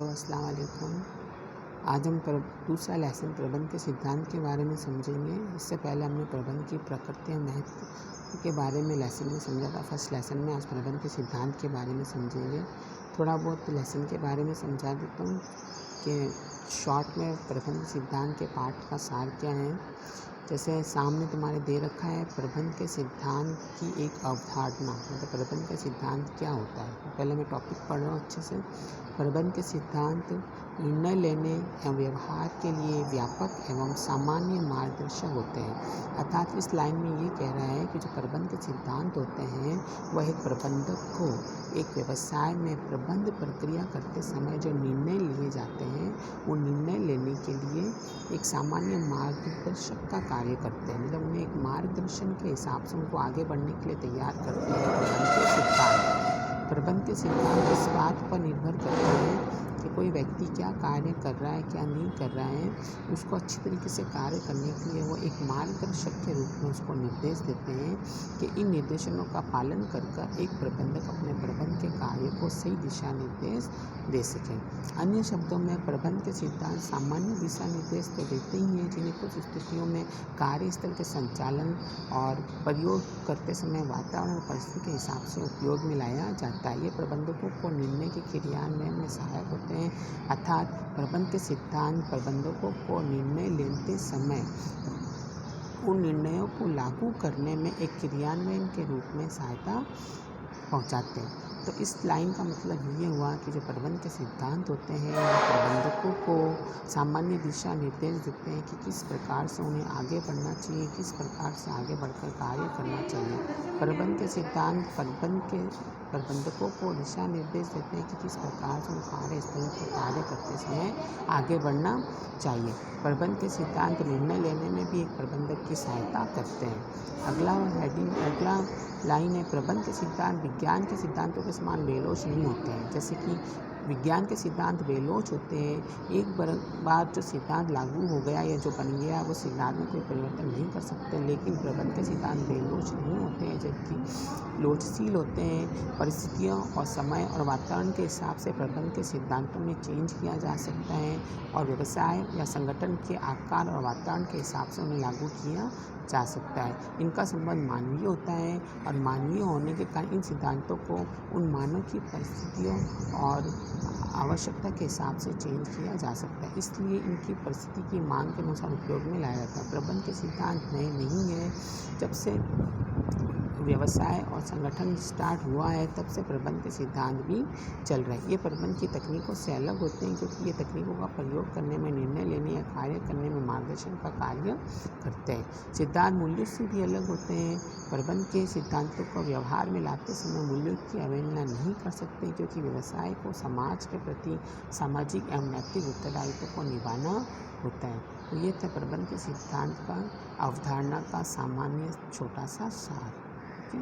तो अस्सलाम वालेकुम। आज हम दूसरा लेसन प्रबंध के सिद्धांत के बारे में समझेंगे। इससे पहले हमने प्रबंध की प्रकृति और महत्व के बारे में लेसन में समझा था। फर्स्ट लेसन में आज प्रबंध के सिद्धांत के बारे में समझेंगे। थोड़ा बहुत लेसन के बारे में समझा देता हूँ कि शॉर्ट में प्रबंध सिद्धांत के पाठ का सार क्या है। जैसे सामने तुम्हारे दे रखा है प्रबंध के सिद्धांत की एक अवधारणा, मतलब प्रबंध का सिद्धांत क्या होता है। पहले मैं टॉपिक पढ़ रहा हूँ अच्छे से। प्रबंध के सिद्धांत निर्णय लेने एवं व्यवहार के लिए व्यापक एवं सामान्य मार्गदर्शक होते हैं। अर्थात इस लाइन में ये कह रहा है कि जो प्रबंध के सिद्धांत होते हैं वह एक प्रबंधक को एक व्यवसाय में प्रबंध प्रक्रिया करते समय जो निर्णय लिए जाते हैं वो निर्णय लेने के लिए एक सामान्य मार्गदर्शक का कार्य करते हैं। मतलब उन्हें एक मार्गदर्शन के हिसाब से उनको आगे बढ़ने के लिए तैयार करते हैं। प्रबंध के सिद्धांत इस बात पर निर्भर करते हैं कि कोई व्यक्ति क्या कार्य कर रहा है क्या नहीं कर रहा है, उसको अच्छी तरीके से कार्य करने के लिए वो एक मार्गदर्शक के रूप में उसको निर्देश देते हैं कि इन निर्देशों का पालन कर एक प्रबंधक अपने प्रबंध के कार्य को सही दिशा निर्देश दे सके। अन्य शब्दों में प्रबंध के सिद्धांत सामान्य दिशा निर्देश तो देते ही हैं, जिन्हें कुछ स्थितियों में कार्यस्थल के संचालन और प्रयोग करते समय वातावरण और परिस्थिति के हिसाब से उपयोग में लाया जाता है। ये प्रबंधकों को निर्णय के क्रियान्वयन में सहायक होते हैं। अर्थात प्रबंध के सिद्धांत प्रबंधकों को निर्णय लेते समय उन निर्णयों को लागू करने में एक क्रियान्वयन के रूप में सहायता पहुंचाते हैं। तो इस लाइन का मतलब ये हुआ कि जो प्रबंध के सिद्धांत होते हैं वो प्रबंधकों को सामान्य दिशा निर्देश देते हैं कि किस प्रकार से उन्हें आगे बढ़ना चाहिए, किस प्रकार से आगे बढ़कर कार्य करना चाहिए। प्रबंध के सिद्धांत प्रबंधकों को दिशा निर्देश देते हैं कि किस प्रकार से उन कार्यस्थलों पर कार्य करते समय आगे बढ़ना चाहिए। प्रबंध के सिद्धांत निर्णय लेने में भी एक प्रबंधक की सहायता करते हैं। अगला लाइन है, प्रबंध के सिद्धांत विज्ञान के सिद्धांतों के समान बेलोच नहीं होते हैं। जैसे कि विज्ञान के सिद्धांत बेलोच होते हैं, एक बार जो सिद्धांत लागू हो गया या जो बन गया वो सिद्धांत में कोई परिवर्तन नहीं कर सकते। लेकिन प्रबंध के सिद्धांत बेलोच नहीं होते हैं, जबकि लोचशील होते हैं। परिस्थितियों और समय और वातावरण के हिसाब से प्रबंध के सिद्धांतों में चेंज किया जा सकता है और व्यवसाय या संगठन के आकार और वातावरण के हिसाब से उन्हें लागू किया जा सकता है। इनका संबंध मानवीय होता है और मानवीय होने के कारण इन सिद्धांतों को उन मानव की परिस्थितियों और आवश्यकता के हिसाब से चेंज किया जा सकता है, इसलिए इनकी परिस्थिति की मांग के अनुसार उपयोग में लाया जाता है। प्रबंध के सिद्धांत नए नहीं है। जब से व्यवसाय और संगठन स्टार्ट हुआ है तब से प्रबंध के सिद्धांत भी चल रहे हैं। ये प्रबंध की तकनीकों से अलग होते हैं क्योंकि ये तकनीकों का प्रयोग करने में, निर्णय लेने या कार्य करने में मार्गदर्शन का कार्य करते हैं। सिद्धांत मूल्यों से भी अलग होते हैं। प्रबंध के सिद्धांतों को व्यवहार में लाते समय मूल्यों की अवहेलना नहीं कर सकते क्योंकि व्यवसाय को समाज के प्रति सामाजिक एवं नैतिक उत्तरदायित्व को निभाना होता है। तो ये था प्रबंध के सिद्धांत का अवधारणा का सामान्य छोटा सा सार। ओके।